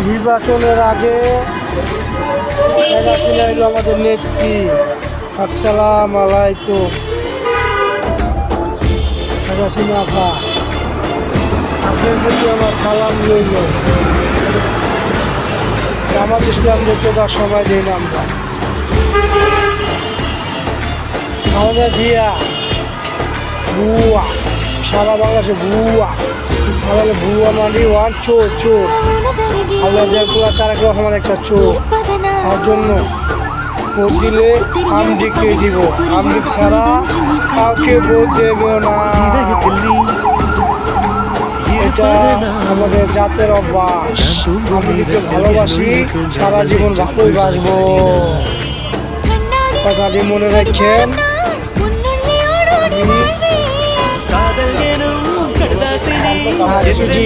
নির্বাচনের আগে শেখ হাসিনা হইল আমাদের নেত্রী। আসসালাম আলাইকুম শেখ হাসিনা আপা, আপনার প্রতি আমার সালাম রইল। জামাত ইসলামদের তো তার সময় দিই না আমরা। খালেদা জিয়া বুয়া, সারা বাংলাদেশে বুয়া, তাহলে বুয়া মানে ওয়ান চোর চোর। খালেদা জিয়ার পুরা তারেক রহমান একটা চোর। তার জন্য ভোট দিলে আমদিকে দিব, আমদিক ছাড়া কাউকে ভোট দেবে না। এটা আমাদের জাতের অভ্যাস। আমদিকে ভালোবাসি, সারা জীবন ভালোই বাসবো। কথাটি মনে রাখেন। காதல் எனும் கடதாசினி